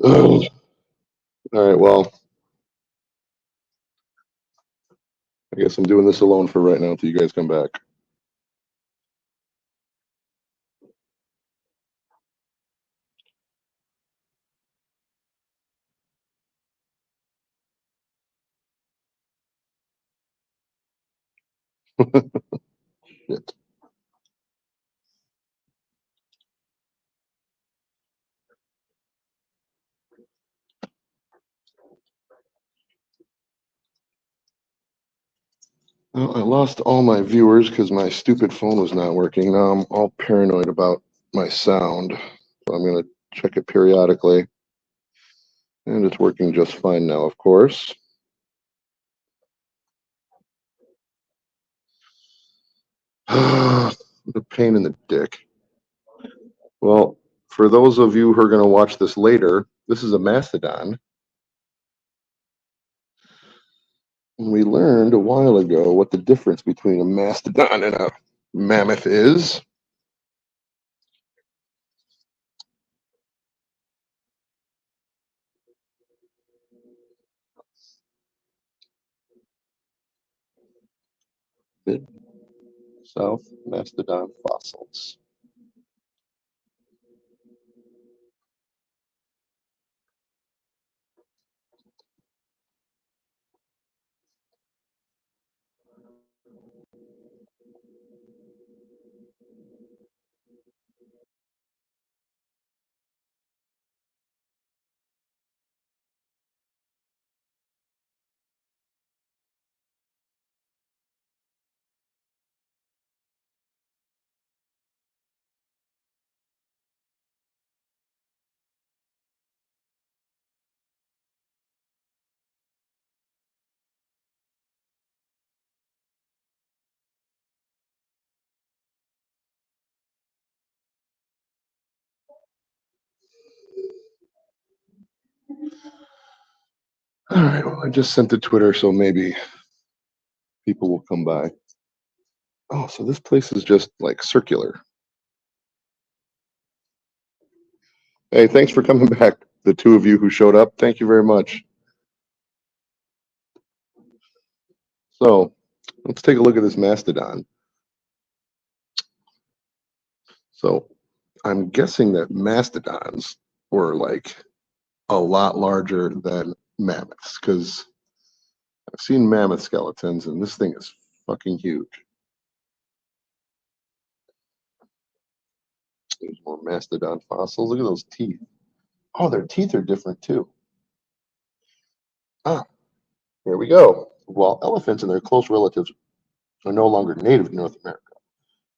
Ugh. All right, well, I guess I'm doing this alone for right now until you guys come back. Shit. Well, I lost all my viewers because my stupid phone was not working. Now I'm all paranoid about my sound. So I'm going to check it periodically. And it's working just fine now, of course. The pain in the dick. Well, for those of you who are going to watch this later, this is a mastodon. And we learned a while ago what the difference between a mastodon and a mammoth is. Mid-South mastodon fossils. All right, well, I just sent to Twitter, so maybe people will come by. Oh, so this place is just like circular. Hey, thanks for coming back. The two of you who showed up, thank you very much. So let's take a look at this mastodon. So I'm guessing that mastodons were like a lot larger than mammoths because I've seen mammoth skeletons and this thing is fucking huge. There's more mastodon fossils. Look at those teeth. Oh, their teeth are different too. Ah, here we go. While elephants and their close relatives are no longer native to North America,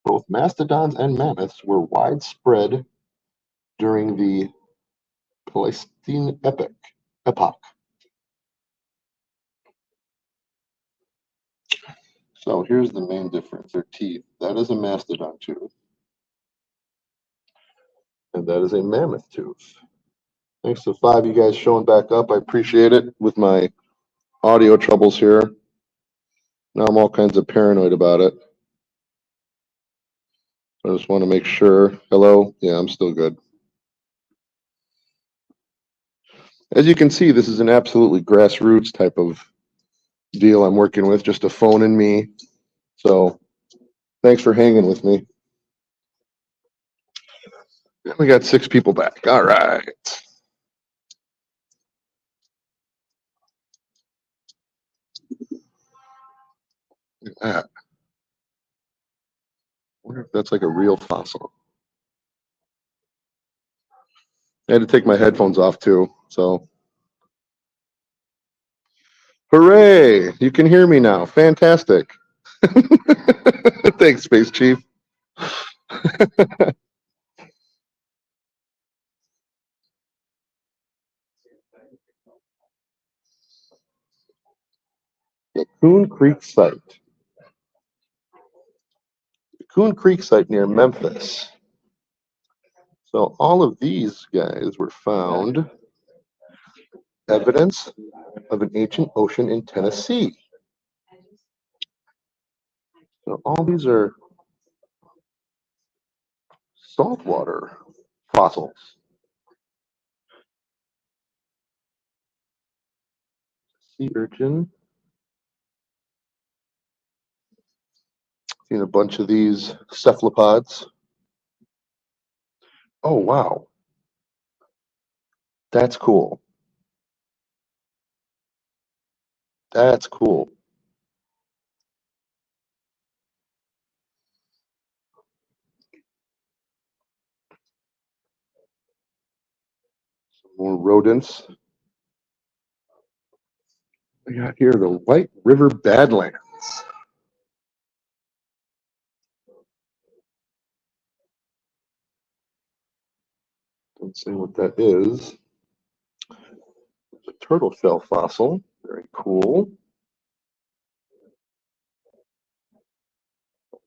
both mastodons and mammoths were widespread during the Pleistocene epoch. So here's the main difference: their teeth. That is a mastodon tooth, and that is a mammoth tooth. Thanks to five of you guys showing back up. I appreciate it with my audio troubles here. Now I'm all kinds of paranoid about it. I just want to make sure. Hello? Yeah, I'm still good. As you can see, this is an absolutely grassroots type of deal I'm working with, just a phone and me. So thanks for hanging with me. We got 6 people back. All right. Look at that. I wonder if that's like a real fossil. I had to take my headphones off too. So, hooray! You can hear me now. Fantastic. Thanks, Space Chief. The Coon Creek site. The Coon Creek site near Memphis. So all of these guys were found evidence of an ancient ocean in Tennessee. So all these are saltwater fossils. sea urchin. Seen a bunch of these cephalopods. Oh, wow. That's cool. That's cool. Some more rodents. We got here the White River Badlands. Don't say what that is. It's a turtle shell fossil. Very cool.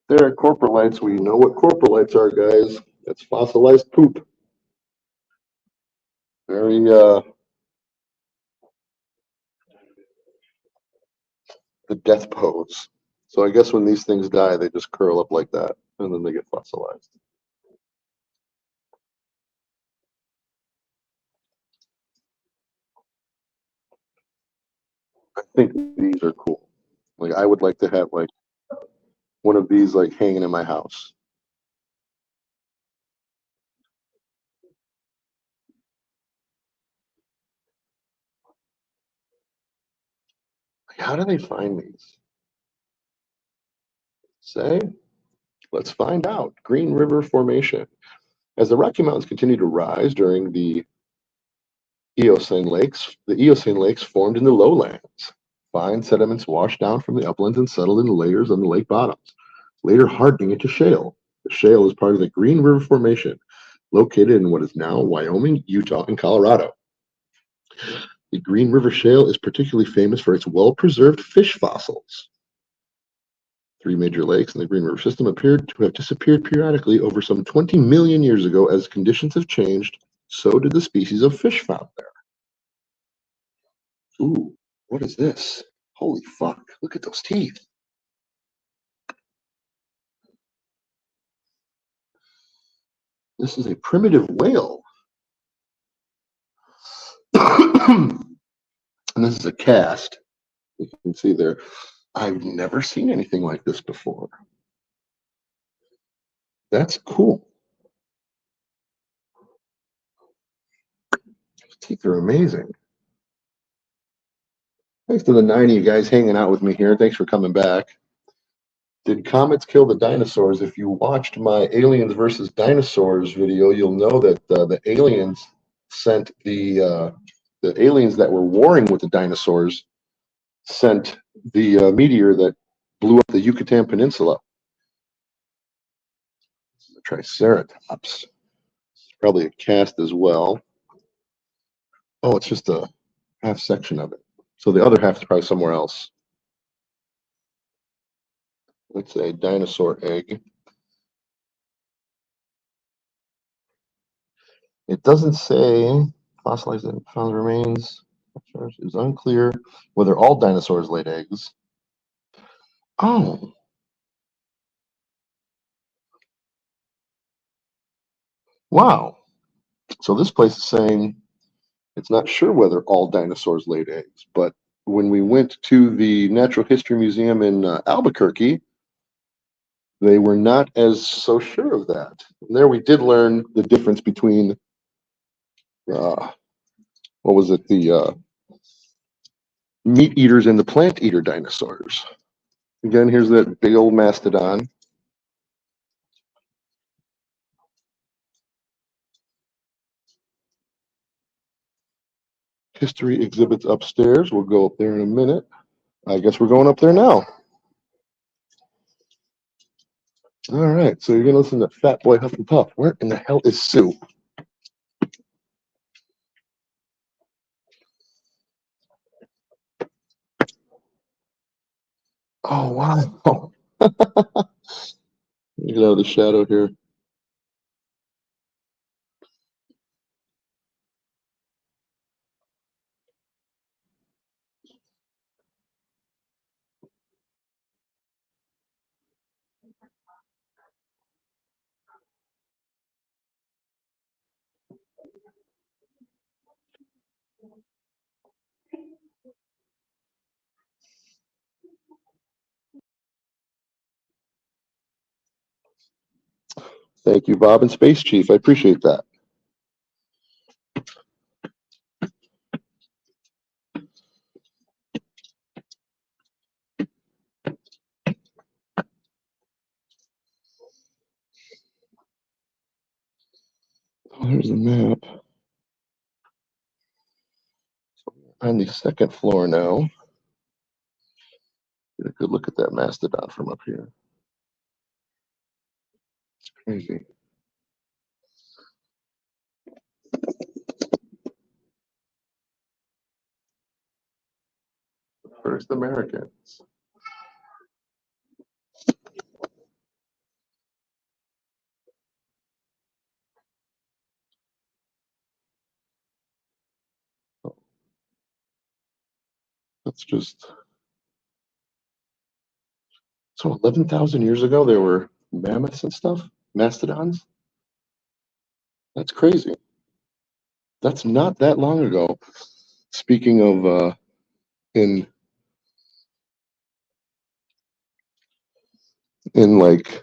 There are coprolites. We know what coprolites are, guys. That's fossilized poop. Very the death pose. So I guess when these things die, they just curl up like that, and then they get fossilized. I think these are cool. Like I would like to have like one of these like hanging in my house. Like, how do they find these? Say, let's find out. Green River Formation. As the Rocky Mountains continue to rise during the Eocene lakes formed in the lowlands. Fine sediments washed down from the uplands and settled into layers on the lake bottoms, later hardening into shale. The shale is part of the Green River Formation, located in what is now Wyoming, Utah, and Colorado. The Green River Shale is particularly famous for its well-preserved fish fossils. Three major lakes in the Green River system appeared to have disappeared periodically over some 20 million years ago. As conditions have changed, so did the species of fish found there. Ooh, what is this? Holy fuck, look at those teeth. This is a primitive whale. And this is a cast. You can see there. I've never seen anything like this before. That's cool. Those teeth are amazing. Thanks to the 90 guys hanging out with me here. Thanks for coming back. Did comets kill the dinosaurs? If you watched my Aliens versus Dinosaurs video, you'll know that the aliens sent the aliens that were warring with the dinosaurs sent the meteor that blew up the Yucatan Peninsula. The Triceratops. It's probably a cast as well. Oh, it's just a half section of it. So the other half is probably somewhere else. It's a dinosaur egg. It doesn't say fossilized and found remains. It is unclear whether all dinosaurs laid eggs. Oh, wow. So this place is saying it's not sure whether all dinosaurs laid eggs, but when we went to the Natural History Museum in Albuquerque, they were not as so sure of that. And there we did learn the difference between, what was it, the meat eaters and the plant eater dinosaurs. Again, here's that big old mastodon. History exhibits upstairs. We'll go up there in a minute. I guess we're going up there now. All right, so you're going to listen to Fat Boy Huff and Puff. Where in the hell is Sue? Oh, wow. Get out of the shadow here. Thank you, Bob and Space Chief. I appreciate that. Oh, there's a map. On the second floor now. Get a good look at that mastodon from up here. It's crazy. First Americans. That's just so 11,000 years ago there were mammoths and stuff, mastodons. That's crazy. That's not that long ago. Speaking of in like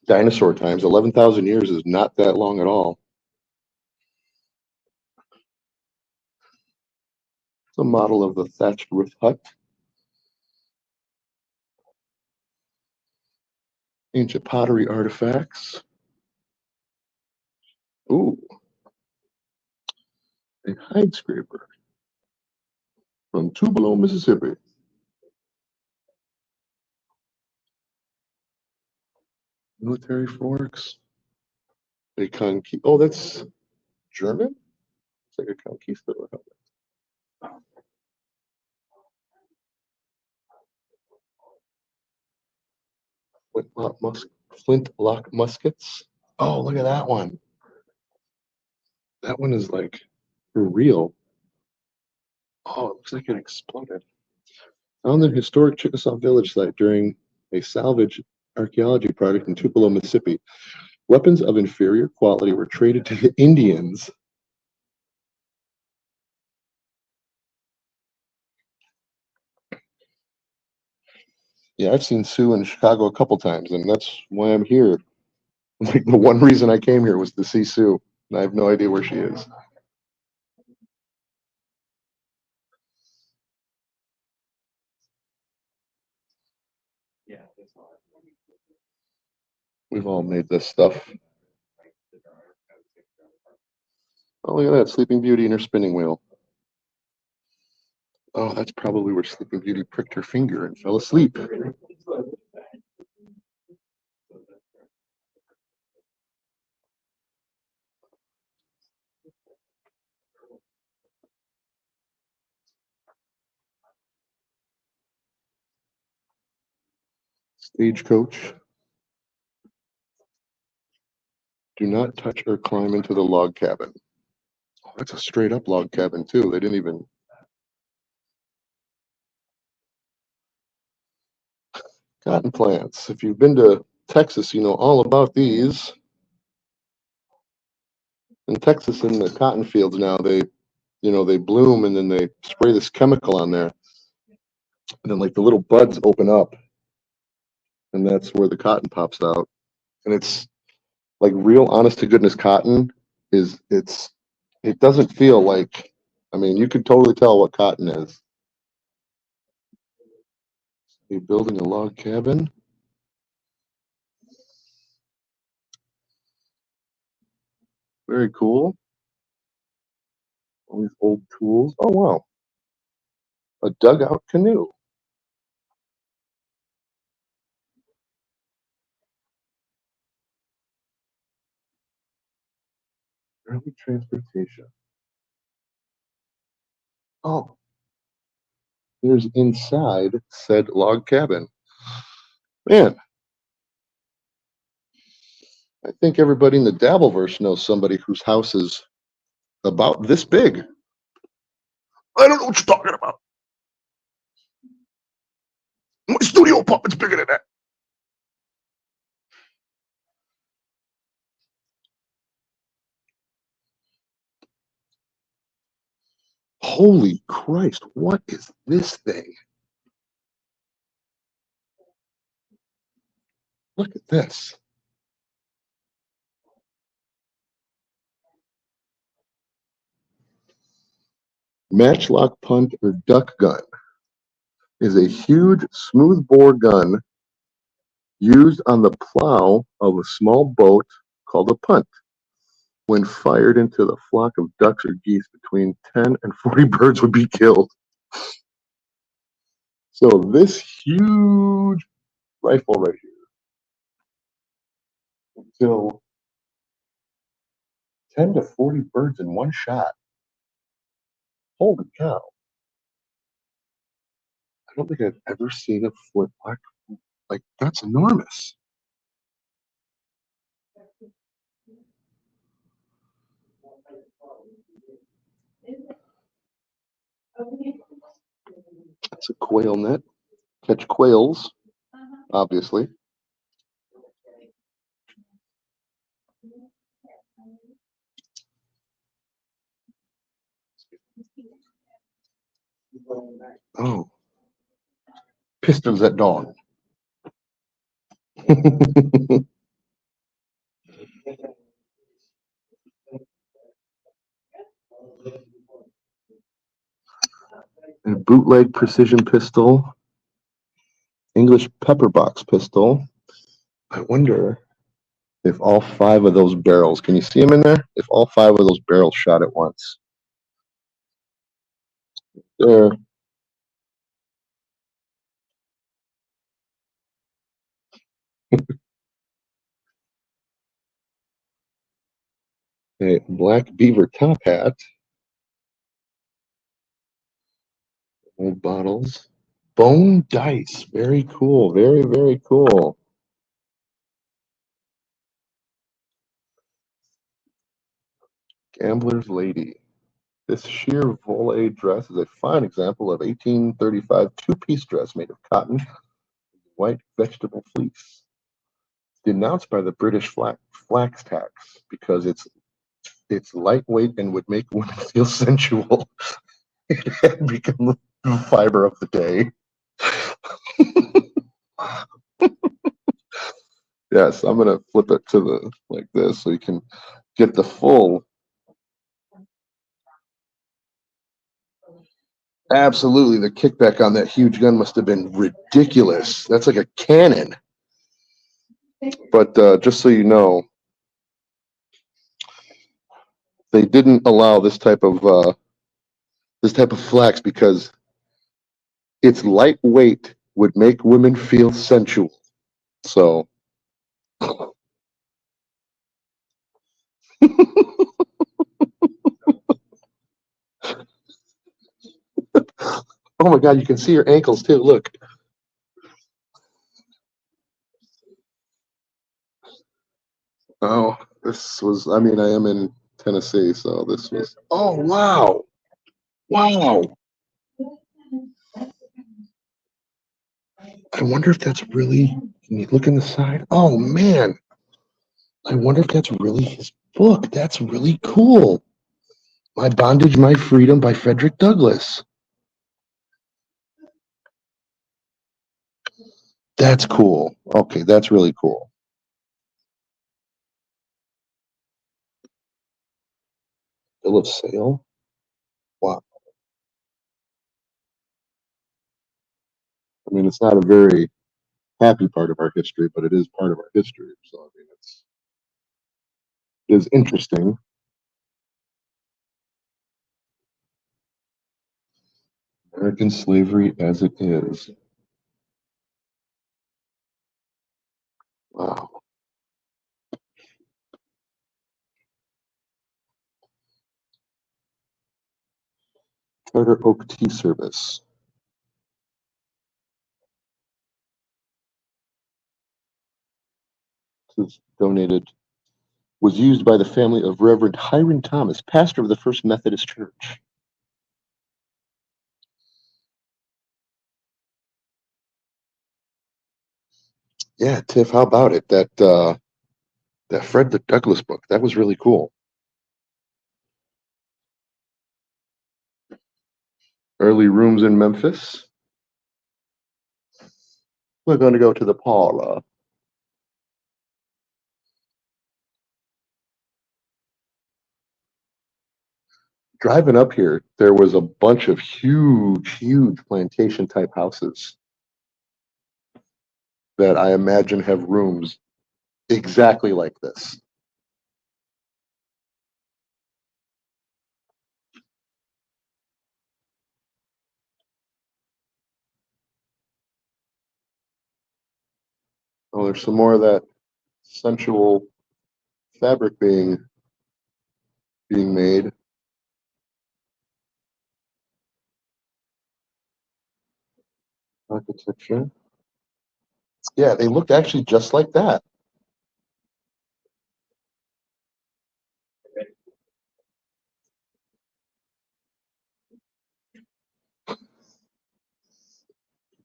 dinosaur times, 11,000 years is not that long at all. It's a model of the thatched roof hut. Ancient pottery artifacts. Ooh, a hide scraper from Tupelo, Mississippi. Military forks. A conquista. Oh, that's German? It's like a conquistador. Flintlock muskets. Oh, look at that one. That one is like for real. Oh, it looks like it exploded. Found in historic Chickasaw village site during a salvage archaeology project in Tupelo, Mississippi. Weapons of inferior quality were traded to the Indians. Yeah, I've seen Sue in Chicago a couple times, and that's why I'm here. Like the one reason I came here was to see Sue, and I have no idea where she is. We've all made this stuff. Oh, look at that, Sleeping Beauty and her spinning wheel. Oh, that's probably where Sleeping Beauty pricked her finger and fell asleep. Stagecoach. Do not touch or climb into the log cabin. Oh, that's a straight up log cabin, too. They didn't even. Cotton plants. If you've been to Texas, you know all about these. In Texas, in the cotton fields now, they bloom and then they spray this chemical on there. And then, like, the little buds open up. And that's where the cotton pops out. And it's like real honest to goodness cotton it doesn't feel like, I mean, you can totally tell what cotton is. You're building a log cabin. Very cool. All these old tools. Oh wow. A dugout canoe. Early transportation. Oh, there's inside said log cabin. Man, I think everybody in the Dabbleverse knows somebody whose house is about this big. I don't know what you're talking about. My studio apartment's bigger than that. Holy Christ, what is this thing? Look at this. Matchlock punt or duck gun is a huge smoothbore gun used on the plow of a small boat called a punt. When fired into the flock of ducks or geese, between 10 and 40 birds would be killed. So this huge rifle right here will kill 10 to 40 birds in one shot. Holy cow. I don't think I've ever seen a flintlock. Like, that's enormous. That's a quail net. Catch quails, obviously. Oh, pistons at dawn. A bootleg precision pistol, English pepper box pistol. I wonder if all 5 of those barrels, can you see them in there? If all 5 of those barrels shot at once. There. A black beaver top hat. Old bottles. Bone dice. Very cool. Very, very cool. Gambler's Lady. This sheer voile dress is a fine example of 1835 two-piece dress made of cotton, white vegetable fleece. Denounced by the British flax tax because it's lightweight and would make women feel sensual. It had become the fiber of the day. Yes, I'm gonna flip it to the like this so you can get the full. Absolutely, the kickback on that huge gun must have been ridiculous. That's like a cannon. But just so you know, they didn't allow this type of flax because its lightweight would make women feel sensual. So, oh my God, you can see your ankles too. Look. Oh, this was. I mean, I am in Tennessee, so this was. Oh wow, wow. I wonder if that's really. Can you look in the side? Oh man, I wonder if that's really his book. That's really cool. My Bondage, My Freedom by Frederick Douglass. That's cool. Okay, that's really cool. Bill of Sale. Wow. I mean, it's not a very happy part of our history, but it is part of our history. So I mean, it is interesting. American slavery as it is. Wow. Charter Oak Tea Service. This was used by the family of Reverend Hiram Thomas, pastor of the First Methodist Church. Yeah, Tiff, how about it? That Fred the Douglass book, that was really cool. Early rooms in Memphis. We're going to go to the parlor. Driving up here, there was a bunch of huge plantation type houses that I imagine have rooms exactly like this. Oh, there's some more of that sensual fabric being made. Architecture. Yeah, they look actually just like that.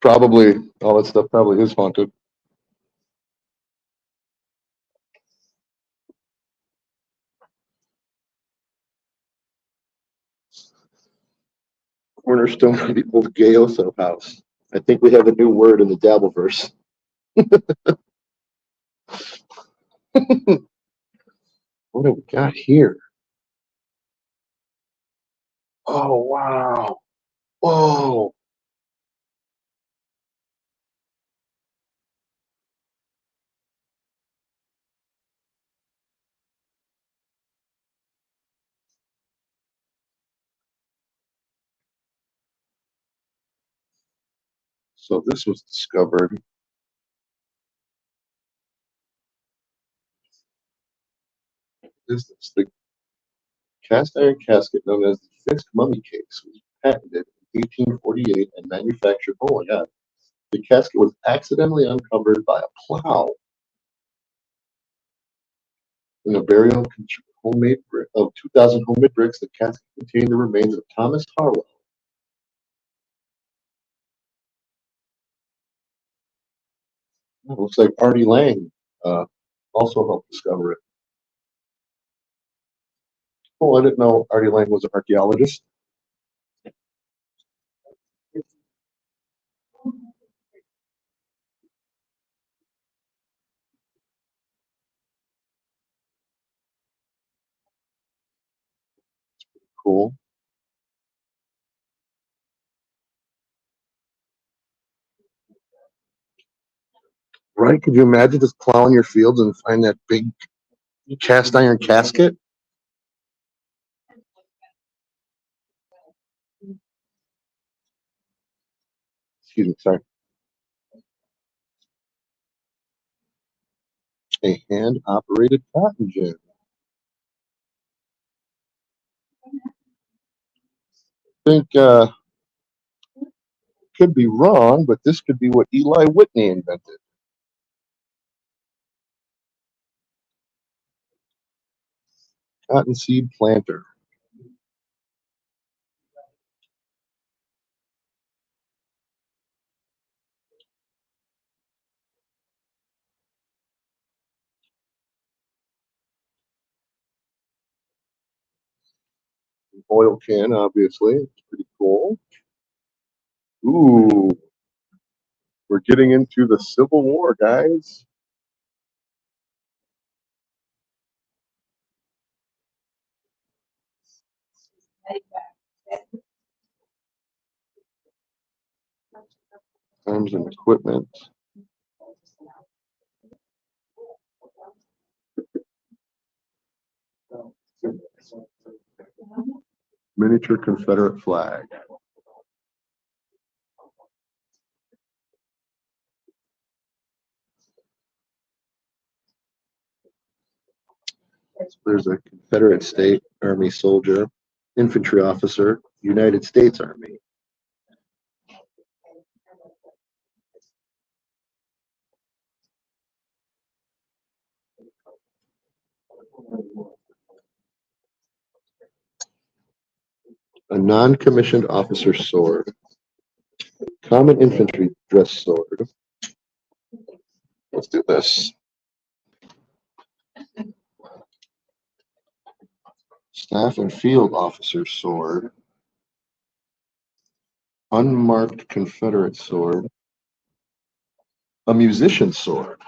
Probably all that stuff probably is haunted. Cornerstone of the old Gayoso house. I think we have a new word in the Dabbleverse. What have we got here? Oh wow! Whoa! So this was discovered. This is the cast iron casket known as the fixed mummy case was patented in 1848 and manufactured. Oh my god! The casket was accidentally uncovered by a plow in a burial homemade of 2,000 homemade bricks. The casket contained the remains of Thomas Harwell. It looks like Artie Lang uh, also helped discover it. Oh, I didn't know Artie Lang was an archaeologist. Cool. Right? Could you imagine just plowing your fields and find that big cast iron casket? Excuse me, sorry. A hand operated cotton gin. I think could be wrong, but this could be what Eli Whitney invented. Cottonseed planter. Oil can, obviously. It's pretty cool. Ooh, we're getting into the Civil War, guys. Arms and equipment. Miniature Confederate flag. There's a Confederate State Army soldier, infantry officer, United States Army. A non-commissioned officer's sword. Common infantry dress sword. Let's do this. Staff and field officer's sword. Unmarked Confederate sword. A musician's sword.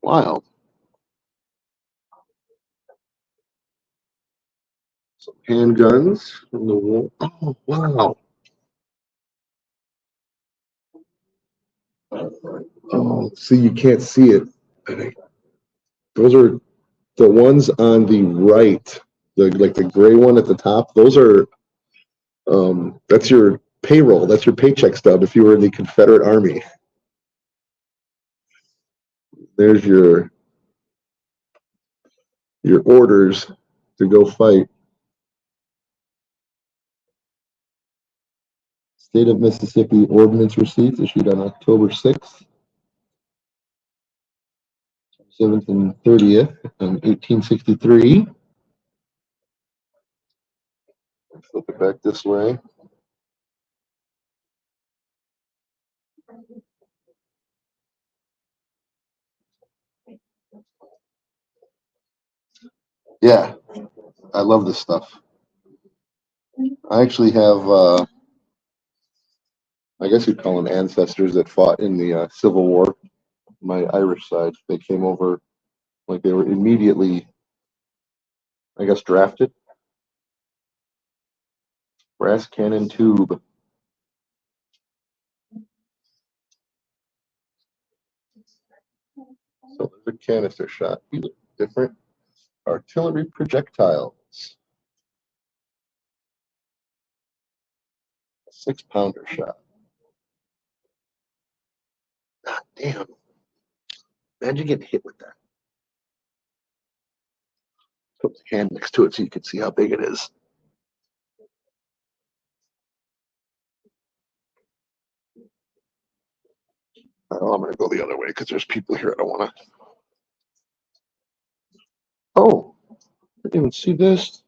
Wild. Some handguns from the war. Oh, wow. Oh, see, you can't see it. Those are the ones on the right, like the gray one at the top. Those are that's your payroll. That's your paycheck stub if you were in the Confederate Army. There's your orders to go fight. State of Mississippi ordinance receipts issued on October 6th, 7th, and 30th in 1863. Flip it back this way. Yeah, I love this stuff. I actually have, I guess you'd call them ancestors that fought in the Civil War. My Irish side, they came over, like they were immediately, I guess, drafted. Brass cannon tube. So there's a canister shot. These are different. Artillery projectiles. 6-pounder shot. God damn. Imagine getting hit with that. Put the hand next to it so you can see how big it is. Oh, I'm going to go the other way because there's people here. I don't want to. Oh, I didn't even see this.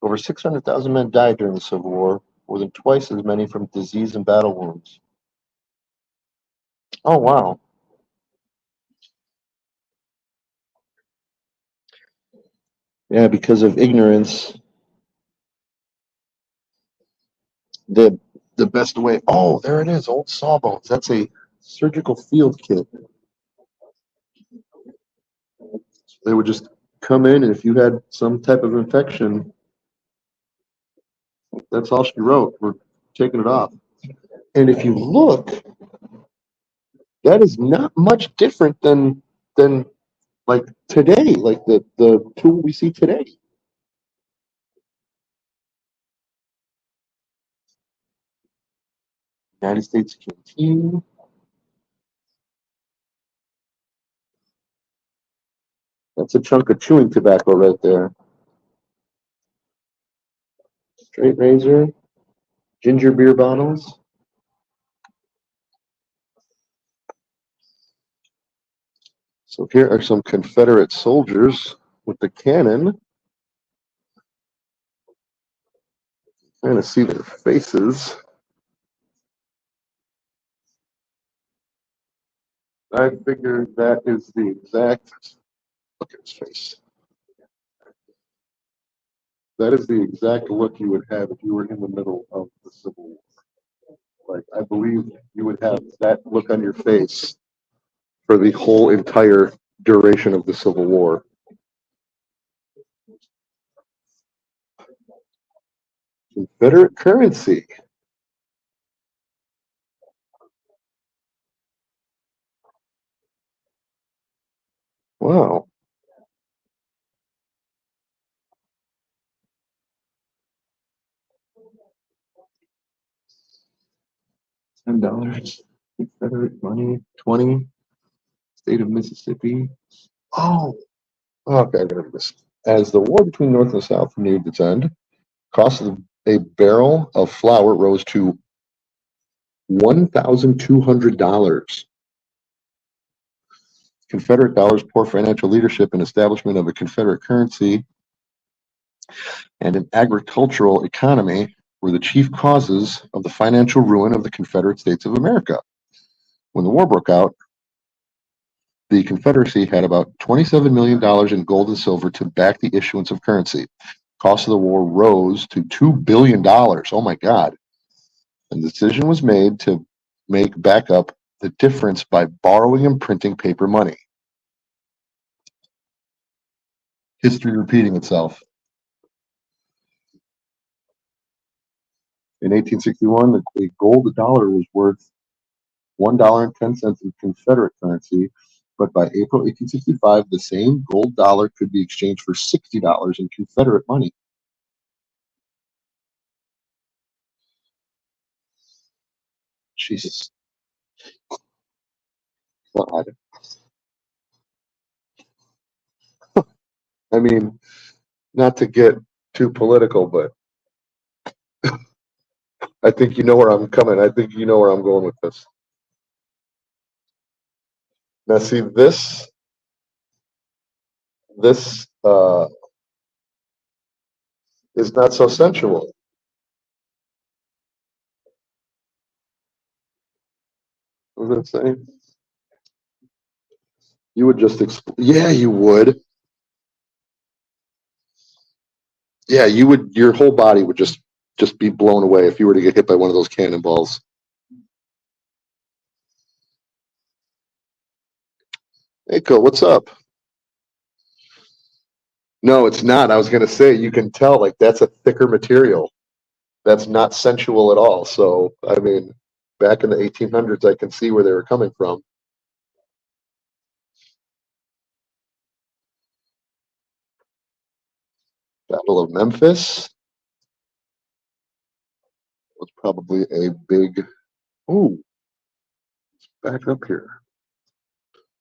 Over 600,000 men died during the Civil War, more than twice as many from disease and battle wounds. Oh, wow. Yeah, because of ignorance, the best way. Oh, there it is, old sawbones. That's a surgical field kit. They would just come in, and if you had some type of infection, that's all she wrote. We're taking it off. And if you look, that is not much different than like today, like the tool we see today. United States canteen. That's a chunk of chewing tobacco right there. Straight razor, ginger beer bottles. So here are some Confederate soldiers with the cannon. Trying to see their faces. I figure that is the exact, look at his face. That is the exact look you would have if you were in the middle of the Civil War. Like, I believe you would have that look on your face for the whole entire duration of the Civil War. Confederate currency. Wow. $10. Confederate money. 20. State of Mississippi. Oh, okay, I got this. As the war between North and South neared its end, cost of a barrel of flour rose to $1,200. Confederate dollars, poor financial leadership, and establishment of a Confederate currency and an agricultural economy were the chief causes of the financial ruin of the Confederate States of America. When the war broke out, the Confederacy had about $27 million in gold and silver to back the issuance of currency. Cost of the war rose to $2 billion. Oh my God. And the decision was made to make backup the difference by borrowing and printing paper money. History repeating itself. In 1861, a gold dollar was worth $1.10 in Confederate currency, but by April 1865, the same gold dollar could be exchanged for $60 in Confederate money. Jesus. God. I mean, not to get too political, but I think you know where I'm coming. I think you know where I'm going with this. Now, see, this is not so sensual. What was I saying? You would just yeah, you would. Yeah, you would. Your whole body would just be blown away if you were to get hit by one of those cannonballs. Hey, Cole, what's up? No, it's not. I was gonna say you can tell like that's a thicker material. That's not sensual at all. So I mean, back in the 1800s, I can see where they were coming from. Battle of Memphis was probably a big. Ooh, back up here.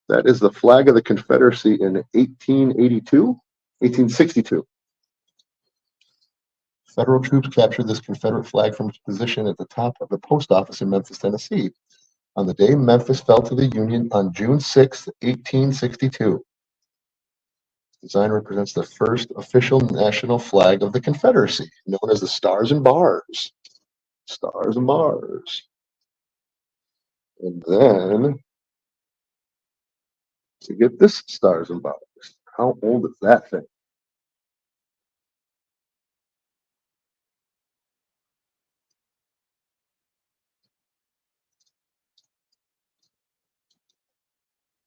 That is the flag of the Confederacy in 1882, 1862. Federal troops captured this Confederate flag from its position at the top of the post office in Memphis, Tennessee, on the day Memphis fell to the Union on June 6, 1862. The design represents the first official national flag of the Confederacy, known as the Stars and Bars. Stars and Bars. And then to get this Stars and Bars, how old is that thing?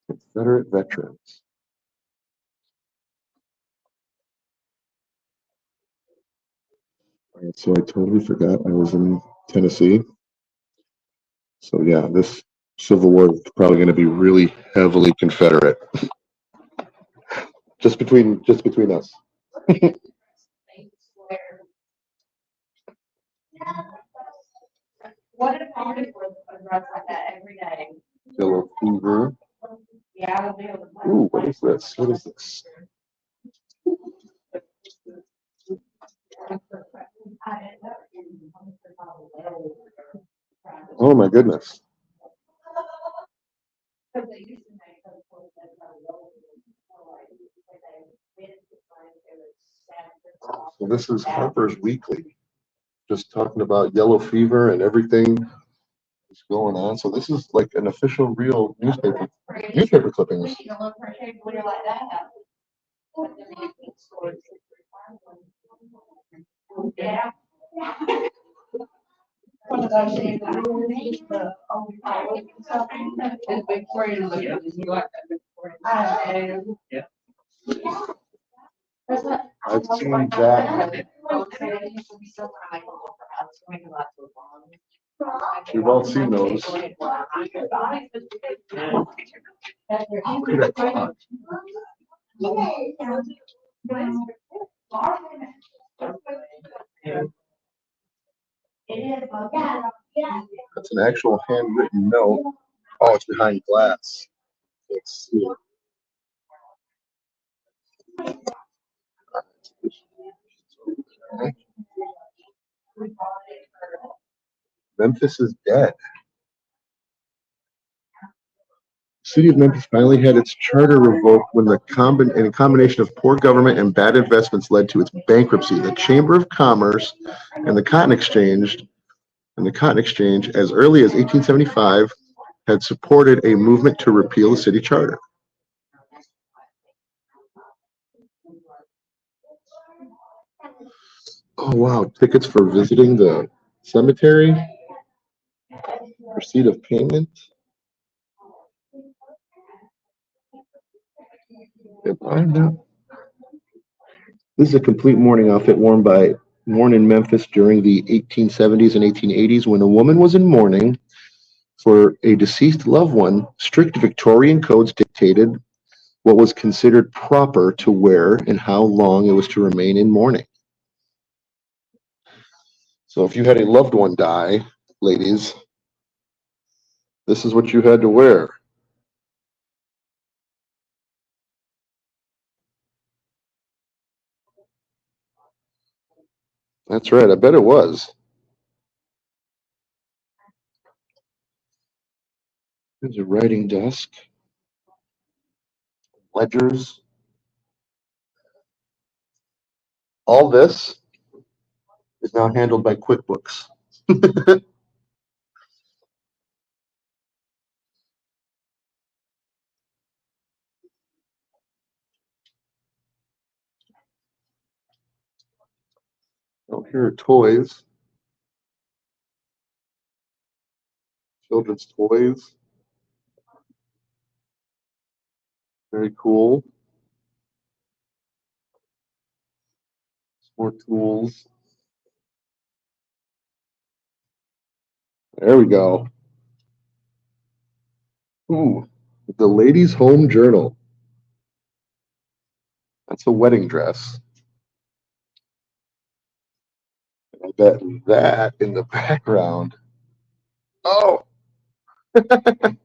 Confederate veterans. All right, so I totally forgot I was in Tennessee. So yeah, this Civil War is probably going to be really heavily Confederate. Just between us. What if I was dressed like that every day? Yellow fever. Yeah. Ooh, what is this? What is this? Oh my goodness. So this is Harper's Weekly, just talking about yellow fever and everything that's going on. So this is like an official, real newspaper clippings. Yeah. I've seen that. We've all seen those. That's an actual handwritten note. Oh, it's behind glass. Let's see. Memphis is dead. The city of Memphis finally had its charter revoked when a combination of poor government and bad investments led to its bankruptcy. The Chamber of Commerce and the Cotton Exchange, as early as 1875, had supported a movement to repeal the city charter. Oh wow! Tickets for visiting the cemetery, receipt of payment. I know. This is a complete mourning outfit worn in Memphis during the 1870s and 1880s when a woman was in mourning for a deceased loved one. Strict Victorian codes dictated what was considered proper to wear and how long it was to remain in mourning. So if you had a loved one die, ladies, this is what you had to wear. That's right. I bet it was. There's a writing desk, ledgers. All this is now handled by QuickBooks. Oh, here are toys, children's toys. Very cool. More tools. There we go. Ooh, the Ladies' Home Journal. That's a wedding dress. I bet that in the background. Oh, look at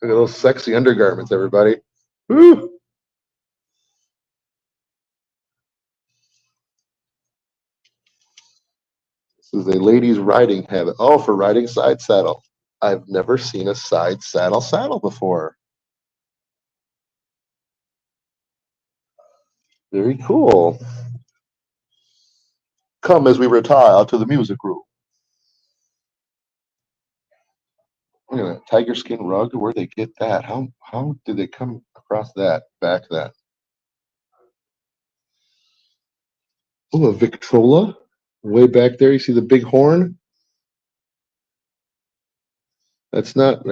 those sexy undergarments, everybody. Woo! This is a lady's riding habit. Oh, for riding side saddle. I've never seen a side saddle before. Very cool. Come as we retire to the music room. Look at that tiger skin rug. Where'd they get that? How did they come across that back then? Oh, a Victrola. Way back there, you see the big horn? That's Mary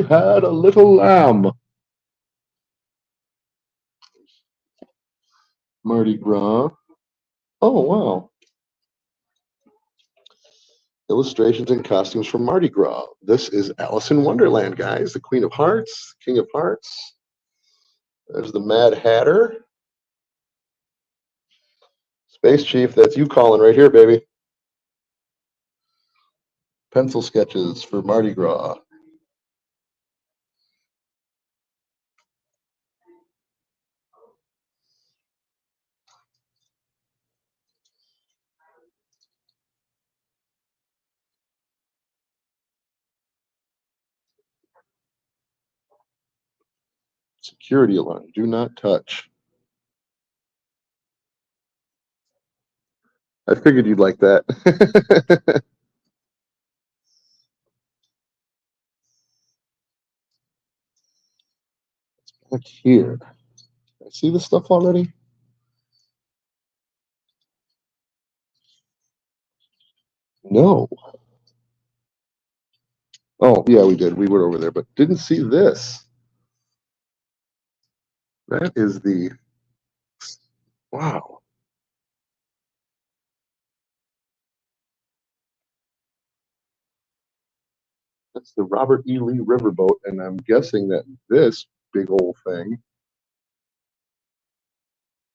had a little lamb. Mardi Gras. Oh, wow. Illustrations and costumes from Mardi Gras. This is Alice in Wonderland, guys. The Queen of Hearts, King of Hearts. There's the Mad Hatter. Space Chief, that's you calling right here, baby. Pencil sketches for Mardi Gras. Security alarm. Do not touch. I figured you'd like that. Back here. I see this stuff already? No. Oh, yeah, we did. We were over there, but didn't see this. That is the wow. That's the Robert E. Lee riverboat, and I'm guessing that this big old thing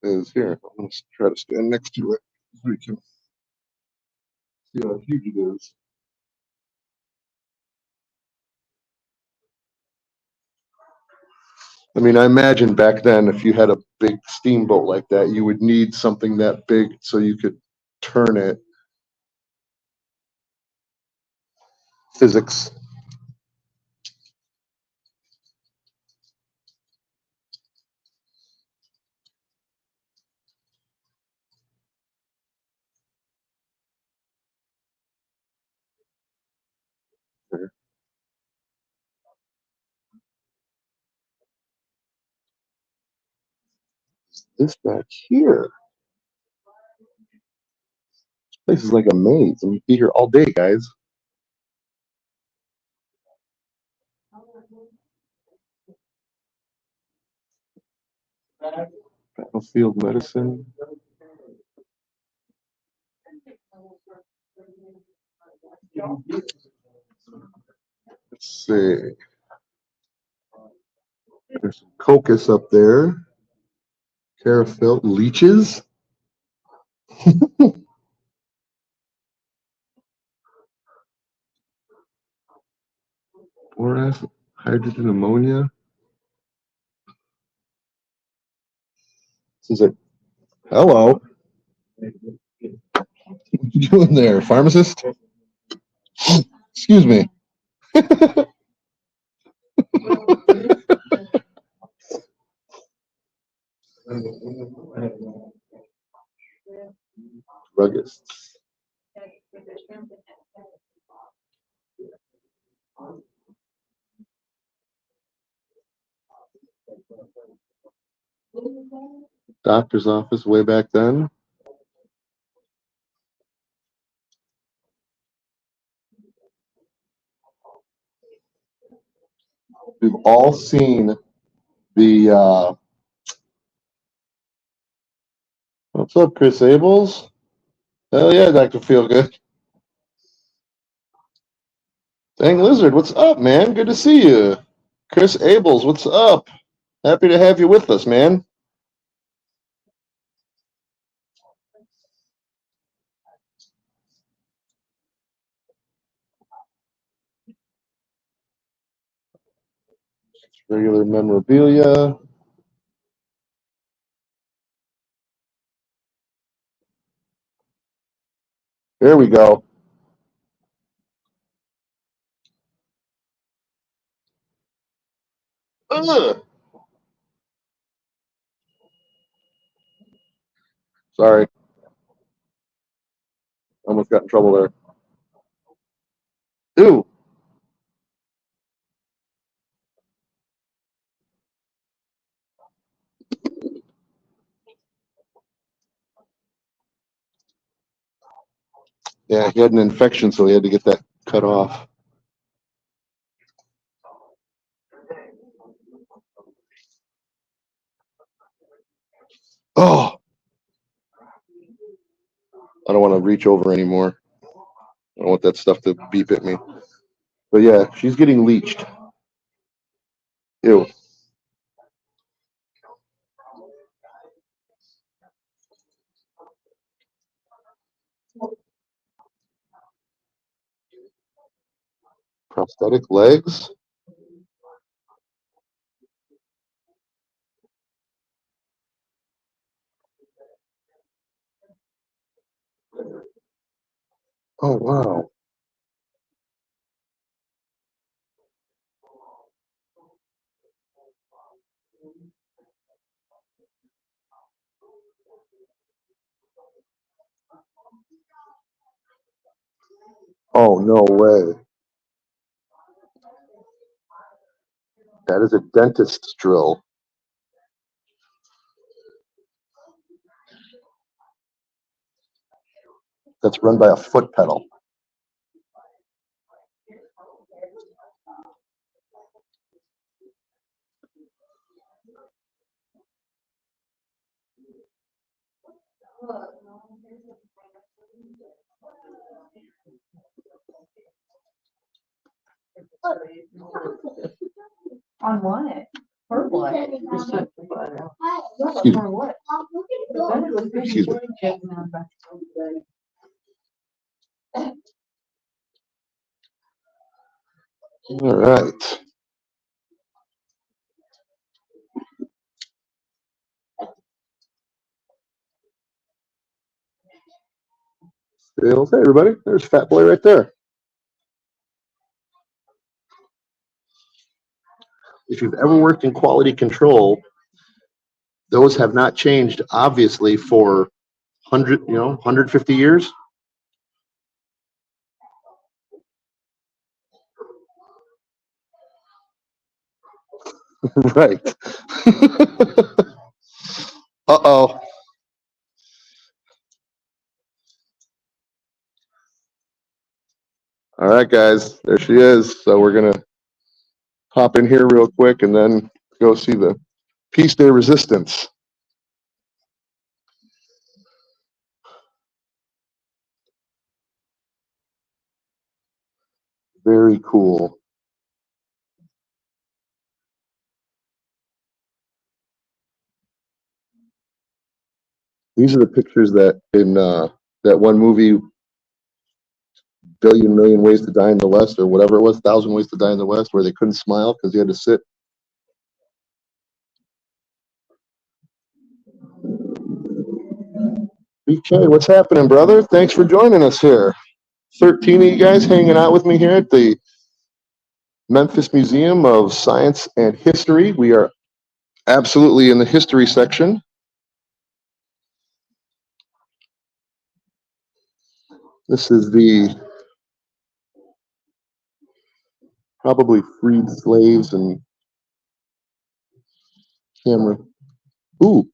is here. I'm going to try to stand next to it so we can see how huge it is. I mean, I imagine back then, if you had a big steamboat like that, you would need something that big so you could turn it. Physics. This back here. This place is like a maze. I'm gonna be here all day, guys. Battlefield medicine. Let's see. There's some crocus up there. Caraphil leeches. Borax, hydrogen ammonia. This is a hello. What you doing there, pharmacist? Excuse me. Druggists. Doctor's office way back then. We've all seen the what's up, Chris Abels? Hell yeah, Dr. Feelgood. Dang Lizard, what's up, man? Good to see you. Chris Abels, what's up? Happy to have you with us, man. Regular memorabilia. There we go. Ugh. Sorry. Almost got in trouble there. Ew. Yeah, he had an infection, so he had to get that cut off. Oh, I don't want to reach over anymore. I don't want that stuff to beep at me. But yeah, she's getting leached. Ew. Prosthetic legs? Oh, wow. Oh, no way. That is a dentist's drill. That's run by a foot pedal. On what? For what? Excuse me. For what? Excuse me. All right. Sales. Hey, everybody. There's Fat Boy right there. If you've ever worked in quality control, those have not changed, obviously, for 150 years. Right. Uh-oh. All right, guys. There she is. So we're going to hop in here real quick and then go see the Piece de resistance. Very cool. These are the pictures that in that one movie, Billion Million Ways to Die in the West, or whatever it was, 1,000 Ways to Die in the West, where they couldn't smile because they had to sit. BK, what's happening, brother? Thanks for joining us here. 13 of you guys hanging out with me here at the Memphis Museum of Science and History. We are absolutely in the history section. This is the probably freed slaves and camera. Ooh,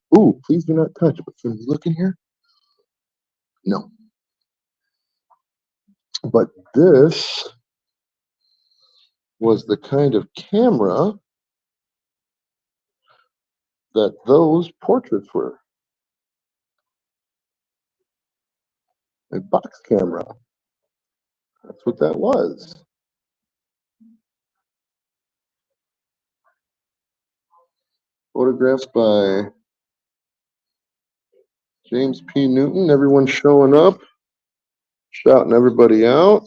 please do not touch. But can we look in here? No. But this was the kind of camera that those portraits were. A box camera. That's what that was. Photographs by James P. Newton. Everyone showing up, shouting everybody out.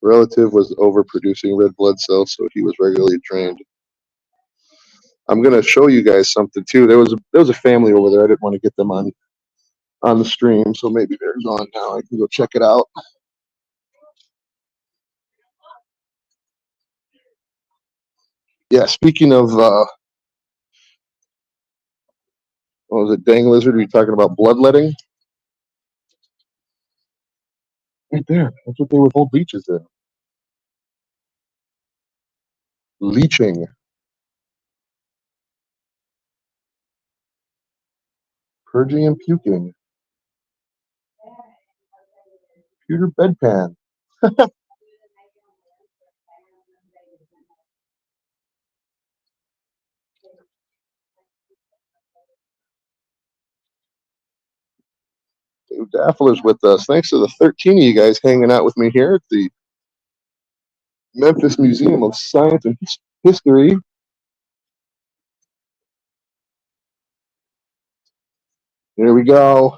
Relative was overproducing red blood cells, so he was regularly trained. I'm gonna show you guys something too. There was a family over there. I didn't want to get them on the stream, so maybe they're on now. I can go check it out. Yeah, speaking of what was it, dang lizard? Were you talking about bloodletting? Right there. That's what they would hold leeches in. Leeching. Purging and puking. Pewter bedpan. Dave Daffler's with us. Thanks to the 13 of you guys hanging out with me here at the Memphis Museum of Science and History. Here we go.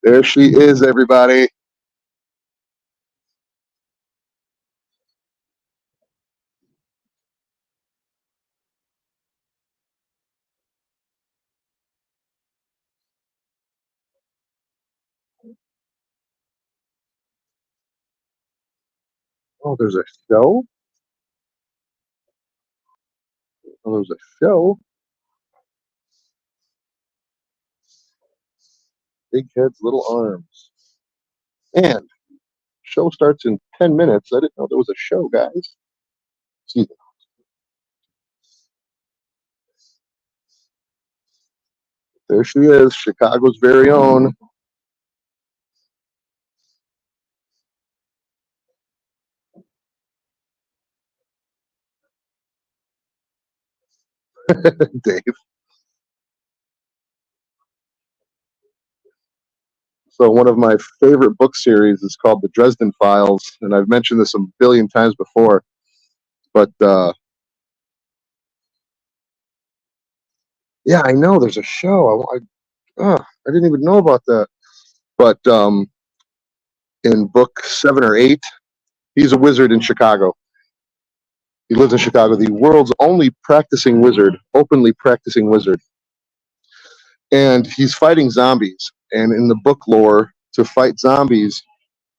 There she is, everybody. Oh, there's a show? Oh, there's a show? Big heads, little arms. And show starts in 10 minutes. I didn't know there was a show, guys. See, there she is, Chicago's very own. Dave. So one of my favorite book series is called The Dresden Files, and I've mentioned this a billion times before, but yeah, I know there's a show. I didn't even know about that. But in book 7 or 8, he's a wizard in Chicago. He lives in Chicago, the world's only practicing wizard, openly practicing wizard. And he's fighting zombies. And in the book lore, to fight zombies,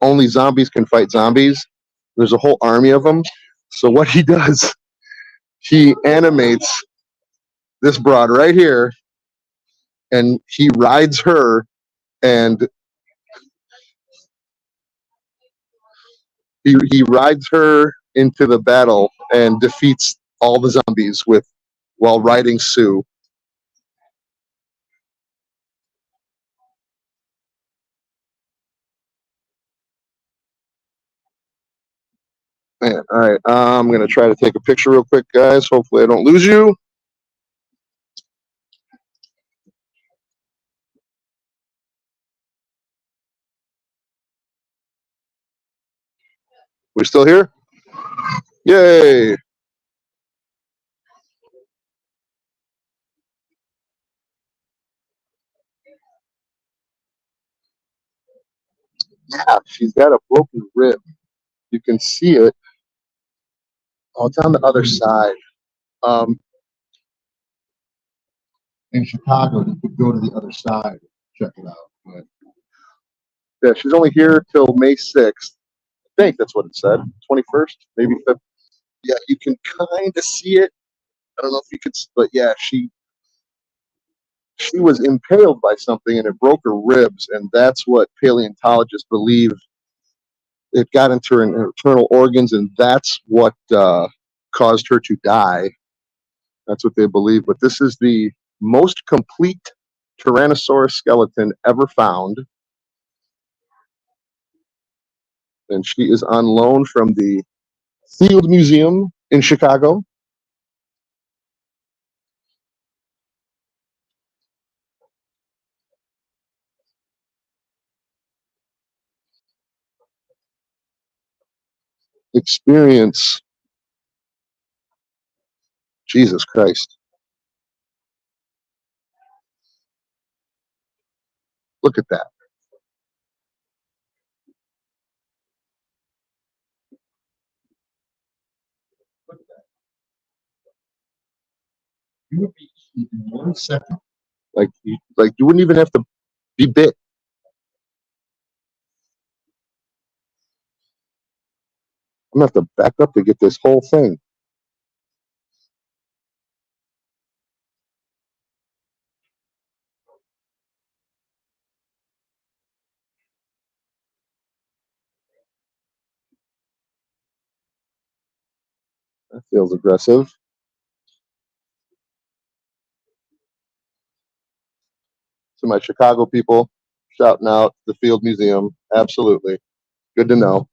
only zombies can fight zombies. There's a whole army of them. So what he does, he animates this broad right here, and he rides her, and he rides her into the battle and defeats all the zombies with while riding Sue. Man, all right, I'm gonna try to take a picture real quick, guys. Hopefully, I don't lose you. We still here? Yay! Yeah, she's got a broken rib. You can see it. Oh, it's on the other side. Um, in Chicago, you could go to the other side, check it out. But yeah, she's only here till May 6th. I think that's what it said. 21st, maybe 5th. Yeah, you can kind of see it. I don't know if you could, but yeah, she was impaled by something and it broke her ribs, and that's what paleontologists believe. It got into her internal organs, and that's what caused her to die. That's what they believe. But this is the most complete Tyrannosaurus skeleton ever found, and she is on loan from the Field Museum in Chicago. Experience. Jesus Christ. Look at that. You would be in 1 second. Like you wouldn't even have to be bit. I'm gonna have to back up to get this whole thing. That feels aggressive. To my Chicago people, shouting out the Field Museum. Absolutely. Good to know.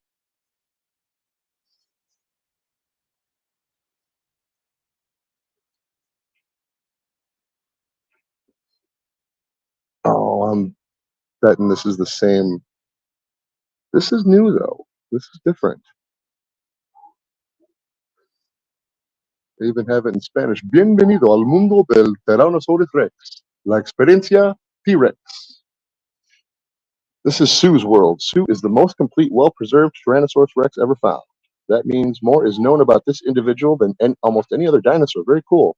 Oh, I'm betting this is the same. This is new, though. This is different. They even have it in Spanish. Bienvenido al mundo del Tyrannosaurus Rex. La experiencia T-Rex. This is Sue's world. Sue is the most complete, well-preserved Tyrannosaurus Rex ever found. That means more is known about this individual than almost any other dinosaur. Very cool.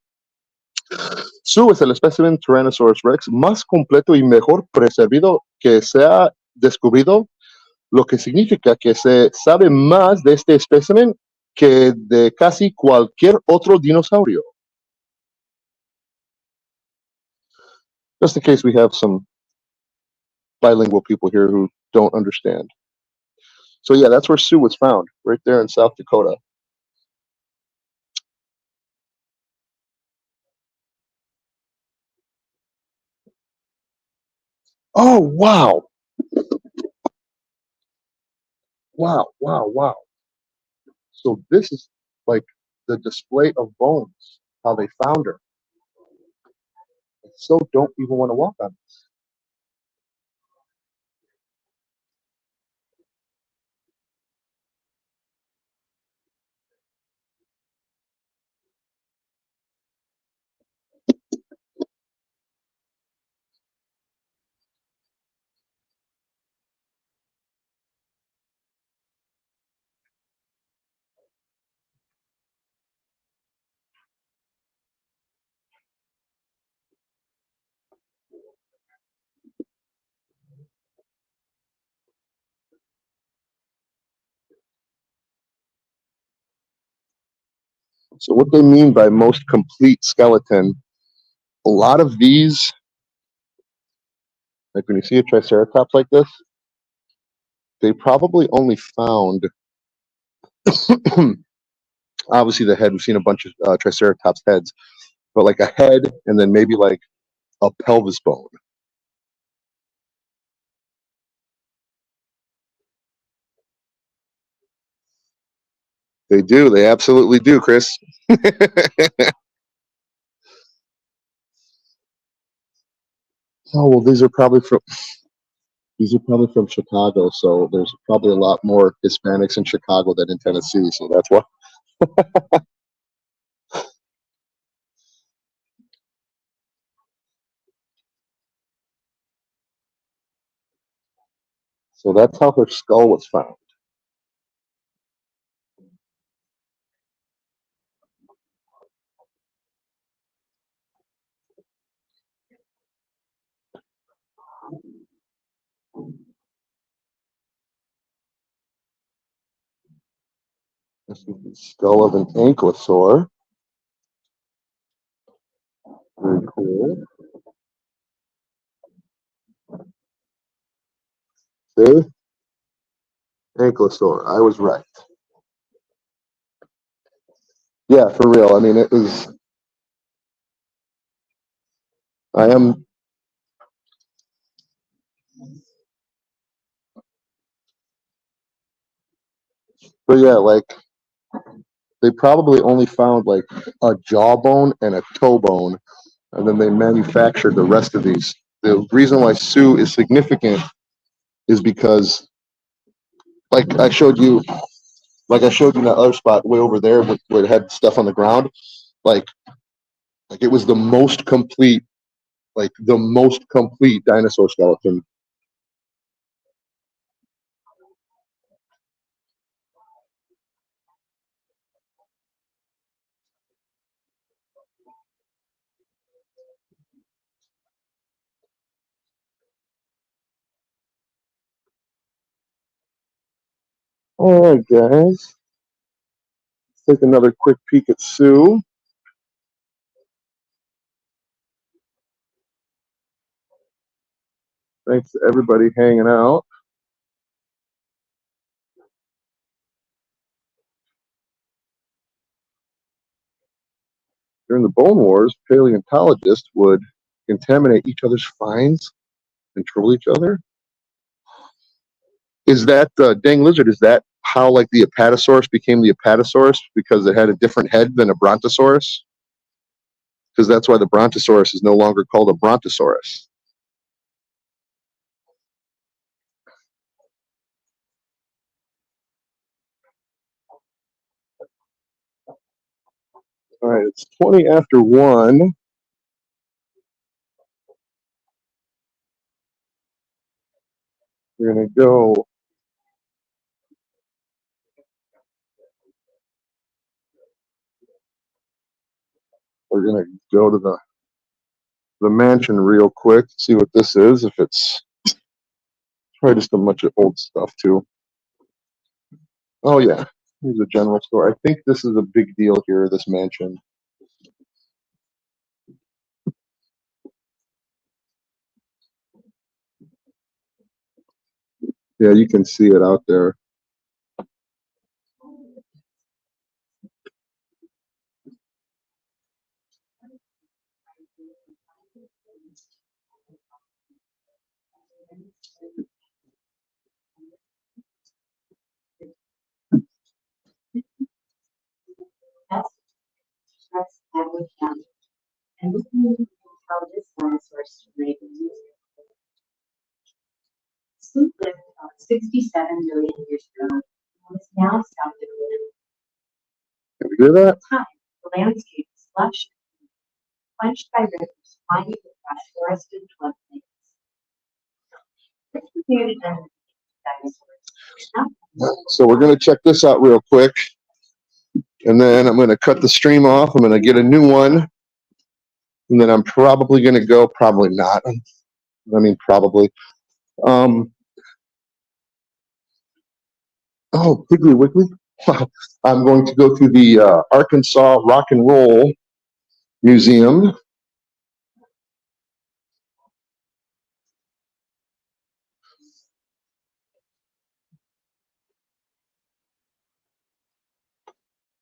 Sue es el espécimen Tyrannosaurus Rex más completo y mejor preservado que se ha descubierto, lo que significa que se sabe más de este espécimen que de casi cualquier otro dinosaurio. Just in case we have some bilingual people here who don't understand. So yeah, that's where Sue was found, right there in South Dakota. Oh, wow. Wow, wow, wow. So this is like the display of bones, how they found her. I so don't even want to walk on this. So what they mean by most complete skeleton, a lot of these, like when you see a triceratops like this, they probably only found Obviously, the head, we've seen a bunch of Triceratops heads, but like a head and then maybe like a pelvis bone. They do. They absolutely do, Chris. Oh well, these are probably from Chicago, so there's probably a lot more Hispanics in Chicago than in Tennessee, so that's why. So that's how her skull was found. This is the skull of an ankylosaur. Very cool. See? Ankylosaur. I was right. Yeah, for real. I mean, it was. I am. But yeah, like they probably only found like a jawbone and a toe bone, and then they manufactured the rest of these. The reason why Sioux is significant is because, like I showed you in that other spot way over there where it had stuff on the ground, like like it was the most complete dinosaur skeleton. All right, guys, let's take another quick peek at Sioux. Thanks to everybody hanging out. During the Bone Wars, paleontologists would contaminate each other's finds, control each other. Is that dang lizard? Is that how like the Apatosaurus became the Apatosaurus because it had a different head than a Brontosaurus? Because that's why the Brontosaurus is no longer called a Brontosaurus. All right, it's 20 after 1. We're going to go. We're going to go to the mansion real quick, see what this is. If it's probably just a bunch of old stuff, too. Oh, yeah. Here's a general store. I think this is a big deal here, this mansion. Yeah, you can see it out there. That's Edward County. And we can tell this dinosaur story in music. Snoop lived about 67 million years ago and was now South Dakota. Can you hear that? At the time, the landscape was lush, quenched by rivers winding across forested floodplains. This was near the end of the dinosaurs. So we're going to check this out real quick. And then I'm going to cut the stream off. I'm going to get a new one. And then I'm probably going to go, probably not. I mean, probably. Oh, Piggly Wiggly. I'm going to go to the Arkansas Rock and Roll Museum.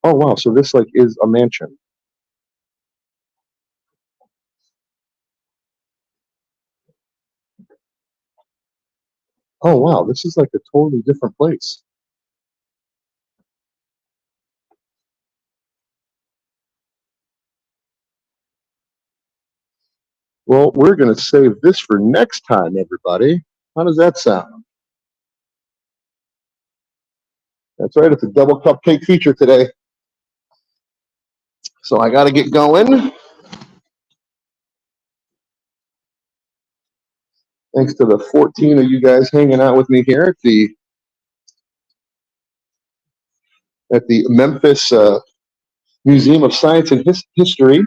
Oh wow, so this like is a mansion. Oh wow, this is like a totally different place. Well, we're going to save this for next time, everybody. How does that sound? That's right, it's a double cupcake feature today. So I got to get going. Thanks to the 14 of you guys hanging out with me here at the Memphis Museum of Science and History.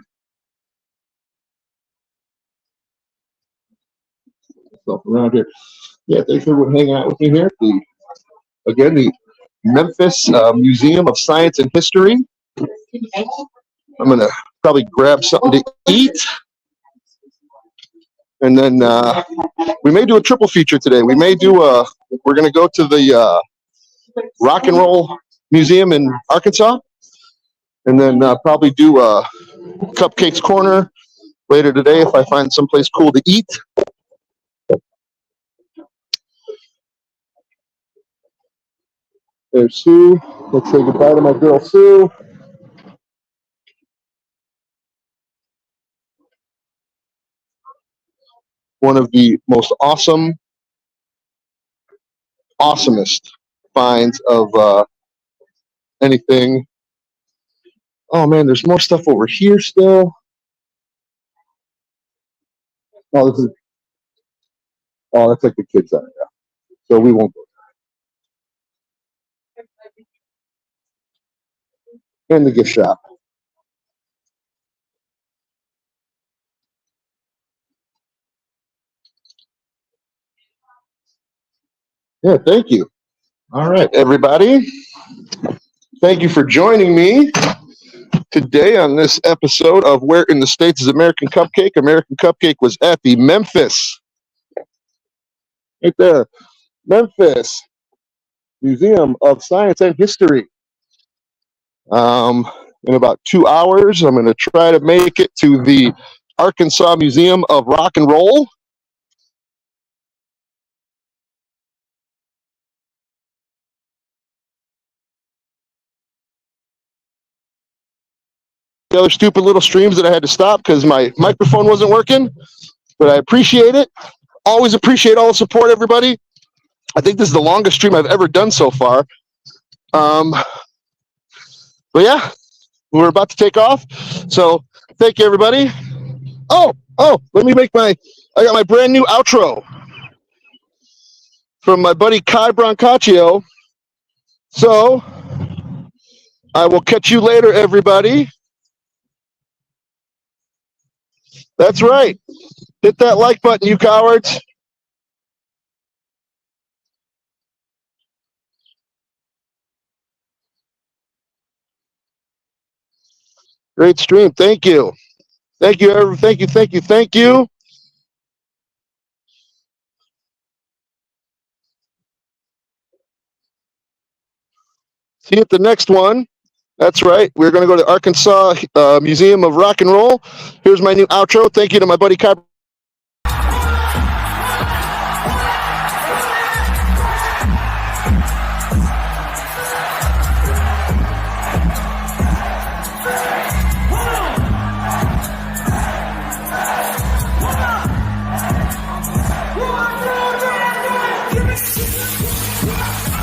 So around here. Yeah, thanks for hanging out with me here at the Memphis Museum of Science and History. I'm going to probably grab something to eat. And then we may do a triple feature today. We may do we're going to go to the Rock and Roll Museum in Arkansas. And then probably do Cupcake's Corner later today if I find someplace cool to eat. There's Sue. Let's say goodbye to my girl Sue. One of the most awesomest finds of anything. Oh man, there's more stuff over here still. Oh, that's like the kids' area. So we won't go there. And the gift shop. Yeah, thank you. All right, everybody. Thank you for joining me today on this episode of Where in the States is American Cupcake? American Cupcake was at the Memphis, right there, Memphis Museum of Science and History. In about 2 hours, I'm going to try to make it to the Arkansas Museum of Rock and Roll. The other stupid little streams that I had to stop because my microphone wasn't working, but I appreciate it. Always appreciate all the support, everybody. I think this is the longest stream I've ever done so far. But yeah, we're about to take off. So thank you, everybody. Oh, let me I got my brand new outro from my buddy Kai Brancaccio. So I will catch you later, everybody. That's right. Hit that like button, you cowards. Great stream. Thank you. Thank you. Thank you. See you at the next one. That's right. We're going to go to Arkansas Museum of Rock and Roll. Here's my new outro. Thank you to my buddy Kai. Give me